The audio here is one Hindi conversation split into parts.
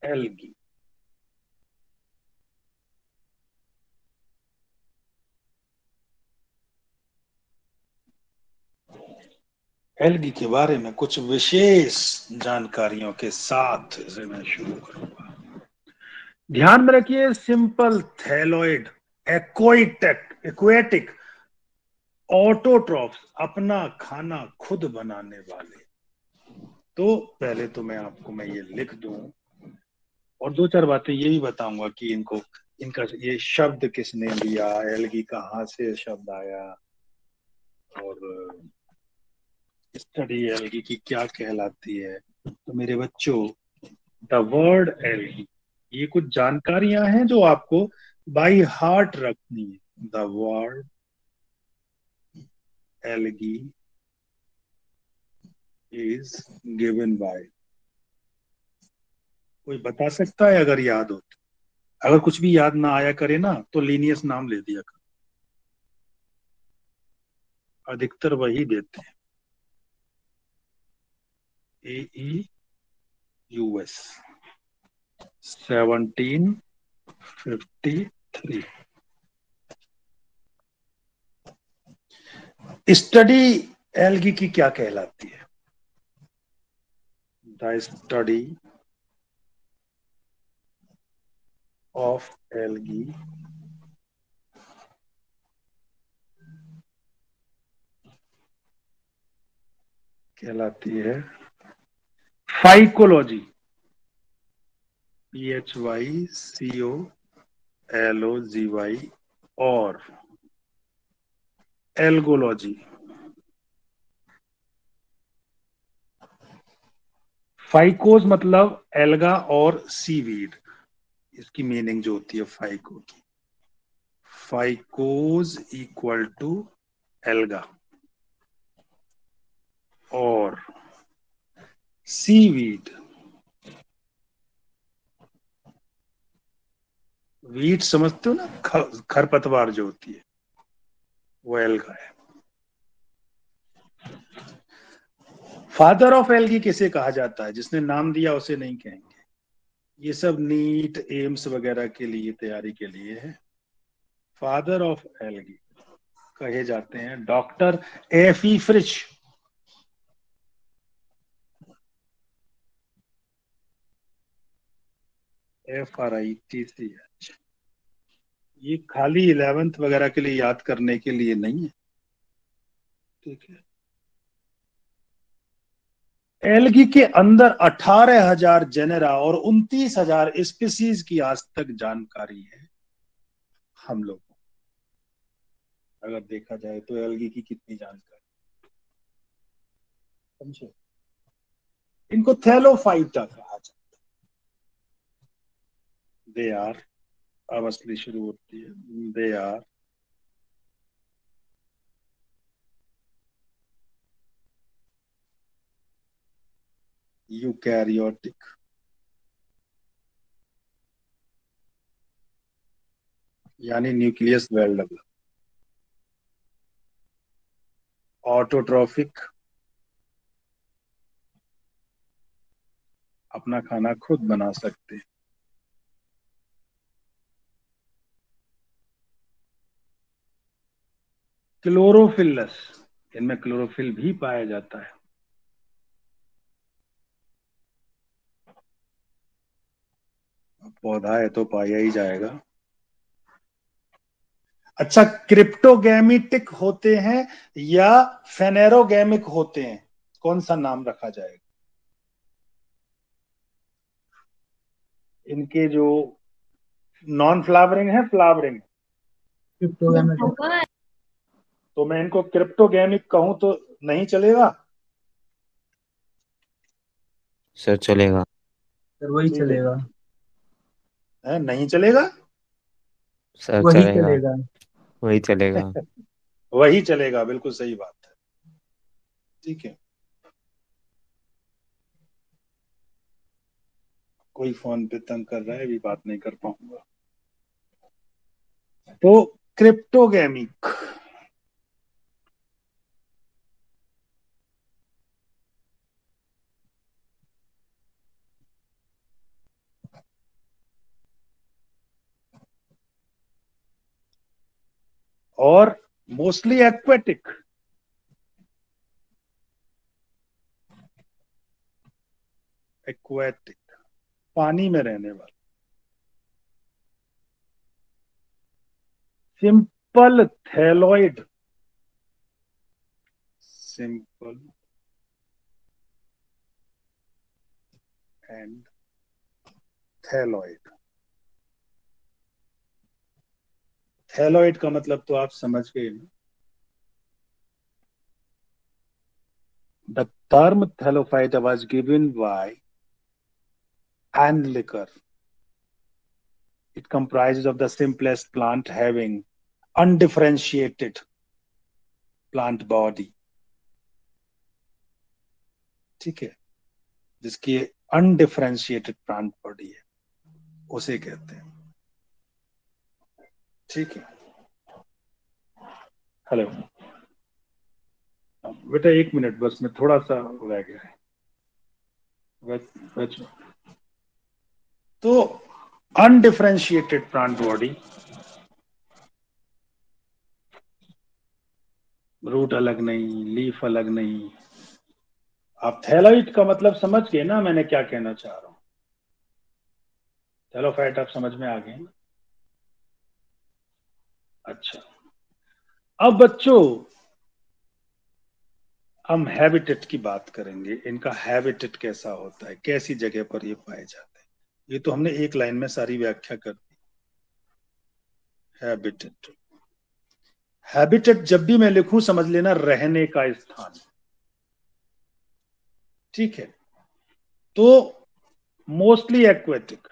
एल्गी। एल्गी के बारे में कुछ विशेष जानकारियों के साथ इसे मैं शुरू करूंगा। ध्यान में रखिए, सिंपल थैलोइड एक्वेटिक ऑटोट्रॉफ्स, अपना खाना खुद बनाने वाले। तो पहले तो मैं ये लिख दूं, और दो चार बातें ये भी बताऊंगा कि इनका ये शब्द किसने लिया, एल्गी कहाँ से शब्द आया, और स्टडी एल्गी की क्या कहलाती है। तो मेरे बच्चों, द वर्ड एल्गी, ये कुछ जानकारियां हैं जो आपको बाई हार्ट रखनी है। The word algae is given by, कोई बता सकता है अगर याद हो तो? अगर कुछ भी याद ना आया करे ना, तो लीनियस नाम ले दिया कर, अधिकतर वही देते हैं। AEUS 1753। स्टडी एल्गी की क्या कहलाती है? द स्टडी ऑफ एल्गी कहलाती है फाइकोलॉजी। PHYCOLOGY। और एल्गोलॉजी। फाइकोज मतलब एल्गा और सीवीड, इसकी मीनिंग जो होती है फाइको की। फाइकोज इक्वल टू एल्गा, और सीवीड, वीट समझते हो ना, खरपतवार जो होती है, वो एल्गा है। फादर ऑफ एल्गी किसे कहा जाता है? जिसने नाम दिया उसे नहीं कहेंगे। ये सब नीट एम्स वगैरह के लिए तैयारी के लिए है। फादर ऑफ एल्गी कहे जाते हैं डॉक्टर एफी फ्रिच। FRITCH। ये खाली 11th वगैरह के लिए याद करने के लिए नहीं है, ठीक है। एल्गी के अंदर 18,000 जेनेरा और 29,000 स्पीसीज की आज तक जानकारी है हम लोग को। अगर देखा जाए तो एल्गी की कितनी जानकारी, समझे। इनको थैलोफाइटा कहा जाता है। दे आर, अब असली शुरू होती है। दे आर यूकैरियोटिक, यानी न्यूक्लियस वेल डेवलप, ऑटोट्रॉफिक, अपना खाना खुद बना सकते हैं। क्लोरोफिलस, इनमें क्लोरोफिल भी पाया जाता है। पौधा है तो पाया ही जाएगा। अच्छा, क्रिप्टोगैमिटिक होते हैं या फेनेरोगैमिक होते हैं, कौन सा नाम रखा जाएगा? इनके जो नॉन फ्लावरिंग है, फ्लावरिंग, क्रिप्टोगैमेटिक। तो मैं इनको क्रिप्टोगैमिक कहूं तो नहीं चलेगा? सर चलेगा। सर वही ठीक चलेगा। है नहीं चलेगा? सर वही चलेगा। चलेगा। वही चलेगा। वही चलेगा, बिल्कुल सही बात है। ठीक है। कोई फोन पे तंग कर रहा है, अभी बात नहीं कर पाऊंगा। तो क्रिप्टोगैमिक, और मोस्टली एक्वेटिक। एक्वेटिक, पानी में रहने वाला। Simple thalloid, simple and thalloid. Thalloid का मतलब तो आप समझ गए ना। The term Thallophyta was given by Handlicker. It comprises of the simplest plant having undifferentiated plant body. ठीक है, जिसकी अनडिफरेंशिएटेड प्लांट बॉडी है उसे कहते हैं। ठीक है, हेलो बेटा, 1 मिनट बस, मैं थोड़ा सा रह गया है। तो अनडिफरेंशिएटेड प्लांट बॉडी, रूट अलग नहीं, लीफ अलग नहीं। आप थैलोइड का मतलब समझ गए ना मैंने क्या कहना चाह रहा हूं। थैलोफाइट आप समझ में आ गए ना। अच्छा, अब बच्चों हम हैबिटेट की बात करेंगे। इनका हैबिटेट कैसा होता है, कैसी जगह पर ये पाए जाते हैं। ये तो हमने एक लाइन में सारी व्याख्या कर दी। हैबिटेट, हैबिटेट जब भी मैं लिखूं समझ लेना रहने का स्थान। ठीक है, तो मोस्टली एक्वेटिक,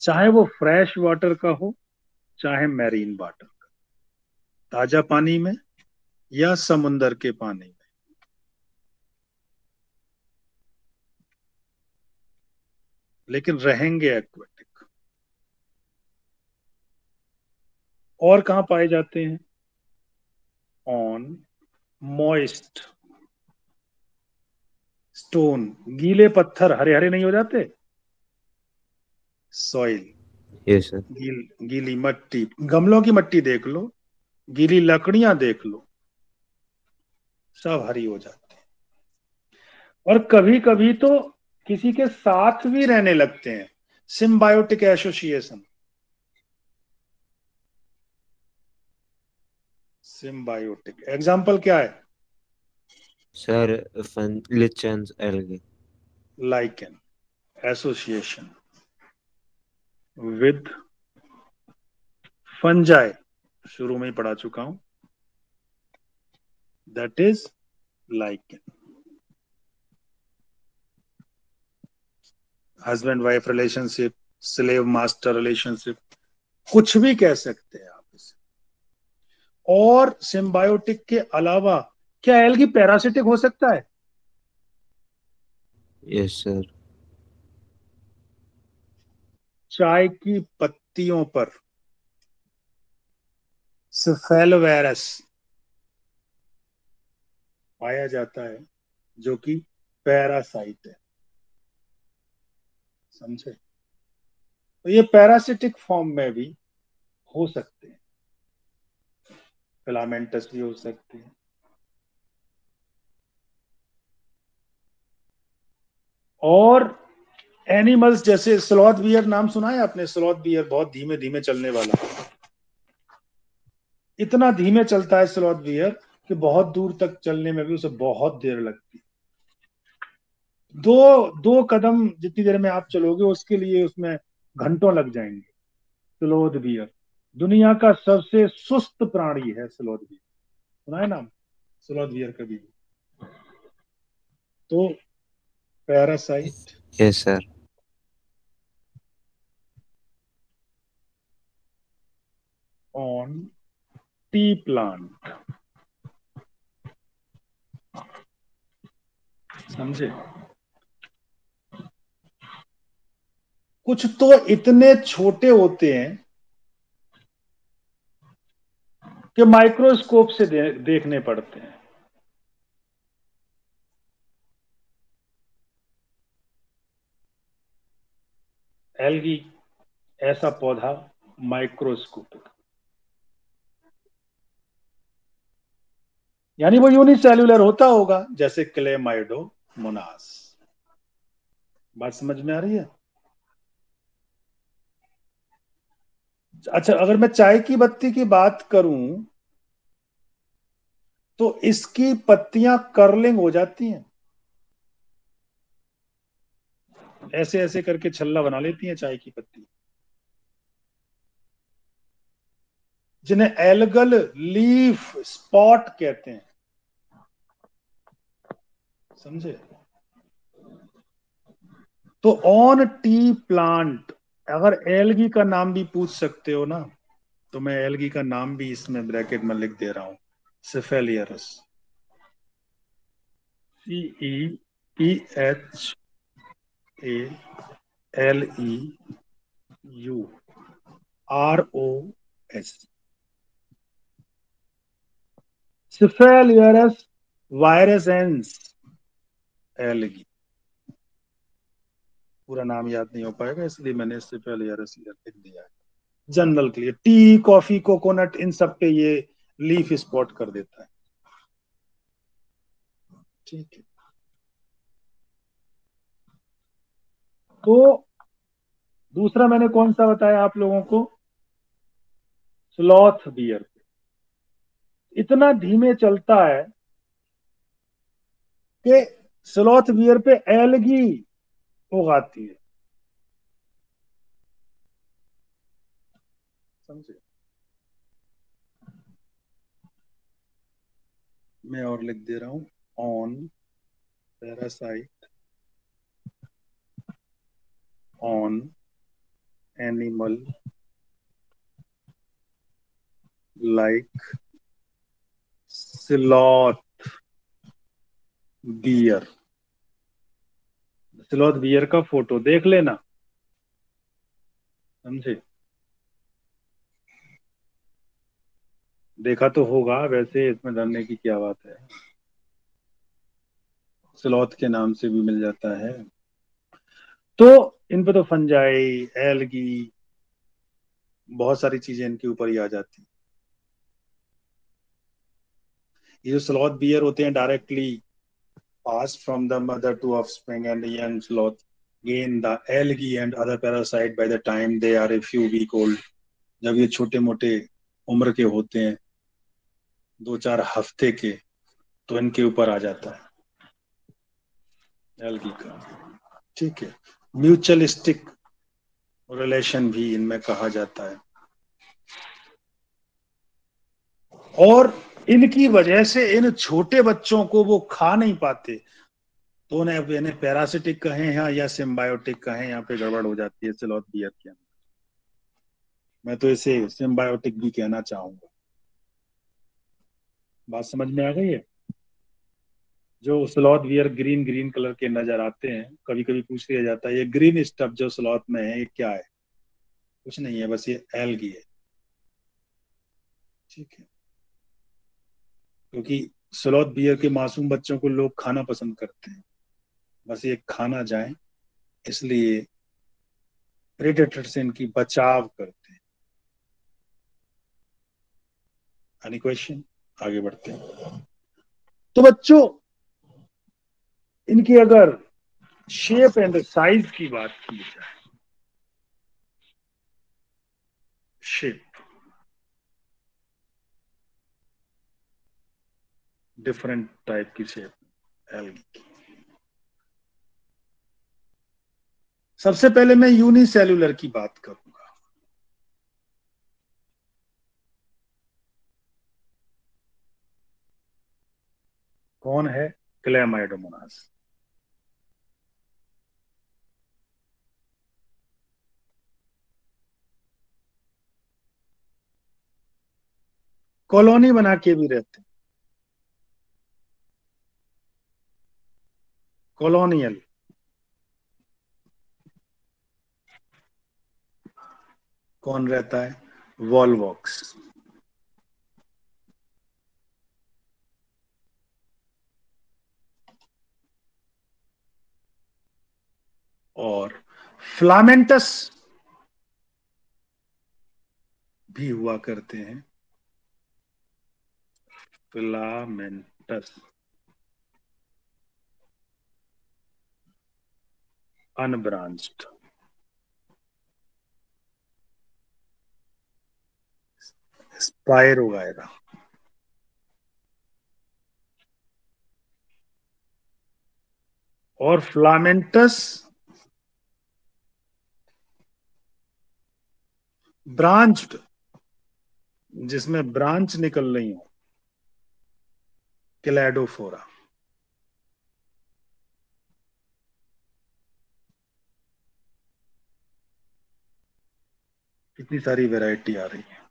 चाहे वो फ्रेश वाटर का हो चाहे मैरीन वाटर का, ताजा पानी में या समुंदर के पानी में, लेकिन रहेंगे एक्वेटिक। और कहां पाए जाते हैं? ऑन मॉइस्ट स्टोन, गीले पत्थर हरे हरे नहीं हो जाते, सॉइल, यस सर। गीली मट्टी, गमलों की मट्टी देख लो, गीली लकड़ियां देख लो, सब हरी हो जाती है। और कभी कभी तो किसी के साथ भी रहने लगते हैं, सिम्बायोटिक एसोसिएशन। सिम्बायोटिक एग्जाम्पल क्या है? Sir lichens algae. Lichen association with fungi, शुरू में ही पढ़ा चुका हूं, that is lichen. Husband wife relationship, slave master relationship, कुछ भी कह सकते हैं आप इसे। और सिम्बायोटिक के अलावा क्या एल्गी पैरासिटिक हो सकता है? Yes sir. चाय की पत्तियों पर स्फेलोवेरस पाया जाता है, जो कि पैरासाइट है। समझे? तो ये पैरासिटिक फॉर्म में भी हो सकते हैं, फिलामेंटस भी हो सकते हैं। और एनिमल्स जैसे स्लॉथ बियर, नाम सुना है आपने? स्लॉथ बियर बहुत धीमे धीमे चलने वाला, इतना धीमे चलता है स्लॉथ बियर कि बहुत दूर तक चलने में भी उसे बहुत देर लगती है। दो दो कदम जितनी देर में आप चलोगे उसके लिए उसमें घंटों लग जाएंगे। स्लॉथ बियर दुनिया का सबसे सुस्त प्राणी है। स्लॉथ बियर सुना है नाम? स्लॉथ बियर कभी? तो parasite yes sir. On T plant, समझे? कुछ तो इतने छोटे होते हैं कि माइक्रोस्कोप से देखने पड़ते हैं। एल्गी ऐसा पौधा माइक्रोस्कोपिक, यानी वो यूनिसेल्युलर होता होगा जैसे क्लेमाइडोमोनास। बात समझ में आ रही है? अच्छा, अगर मैं चाय की पत्ती की बात करूं तो इसकी पत्तियां कर्लिंग हो जाती हैं, ऐसे ऐसे करके छल्ला बना लेती हैं चाय की पत्ती, जिन्हें एल्गल लीफ स्पॉट कहते हैं। समझे? तो ऑन टी प्लांट, अगर एल्गी का नाम भी पूछ सकते हो ना, तो मैं एल्गी का नाम भी इसमें ब्रैकेट में लिख दे रहा हूं, सिफेलियरस, CEPHALEUROS, सिफेलियरस वायरसेंस एल्गी। पूरा नाम याद नहीं हो पाएगा, इसलिए मैंने सिफेलियरस लिख दिया है जनरल के लिए। टी, कॉफी, कोकोनट, इन सब पे ये लीफ स्पॉट कर देता है। ठीक है, तो दूसरा मैंने कौन सा बताया आप लोगों को? Sloth bear. इतना धीमे चलता है कि स्लॉथ बियर पे एलगी उगाती है। समझे? मैं और लिख दे रहा हूं, on parasite on animal like sloth bear. Sloth bear का फोटो देख लेना। समझे? देखा तो होगा, वैसे इसमें डरने की क्या बात है, स्लॉथ के नाम से भी मिल जाता है। तो इन पे तो फंजाई, एलगी, बहुत सारी चीजें इनके ऊपर ही आ जाती। ये जो स्लॉथ बियर होते हैं directly pass from the mother to offspring, and the young sloth gain the algae and other parasite by the time they are a few week old. जब ये छोटे मोटे उम्र के होते हैं, 2-4 हफ्ते के, तो इनके ऊपर आ जाता है एलगी का। ठीक है, म्यूचुअलिस्टिक रिलेशन भी इनमें कहा जाता है। और इनकी वजह से इन छोटे बच्चों को वो खा नहीं पाते, तो इन्हें पैरासिटिक कहें या सिम्बायोटिक कहें, यहाँ पे गड़बड़ हो जाती है स्लॉथ बियर के अंदर। मैं तो इसे सिम्बायोटिक भी कहना चाहूंगा। बात समझ में आ गई है? जो sloth bear green green colour के नजर आते हैं, कभी कभी पूछ लिया जाता है ये ग्रीन स्टफ जो स्लॉथ में है ये क्या है? कुछ नहीं है, बस ये एल्गी है। ठीक है, क्योंकि स्लॉथ बियर के मासूम बच्चों को लोग खाना पसंद करते हैं, बस ये खाना जाए इसलिए प्रेडेटर से इनकी बचाव करते हैं। Any question? आगे बढ़ते हैं। तो बच्चों, इनकी अगर शेप एंड साइज की बात की जाए, शेप, डिफरेंट टाइप की शेप एल्गी की। सबसे पहले मैं यूनिसेल्युलर की बात करूंगा। कौन है? क्लेमाइडोमोनास। कॉलोनी बना के भी रहते हैं, कॉलोनियल। कौन रहता है? वॉलवॉक्स। और फ्लामेंटस भी हुआ करते हैं, फिलामेंटस, अनब्रांच्ड, स्पाइरोगायरा, और फिलामेंटस ब्रांच्ड, जिसमें ब्रांच निकल रही हो, क्लैडोफोरा। कितनी सारी वैरायटी आ रही है।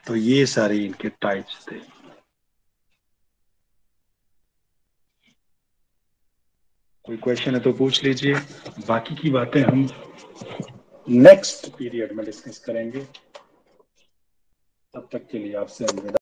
तो ये सारे इनके टाइप्स थे। कोई क्वेश्चन है तो पूछ लीजिए, बाकी की बातें हम नेक्स्ट पीरियड में डिस्कस करेंगे। तब तक के लिए आपसे अलविदा।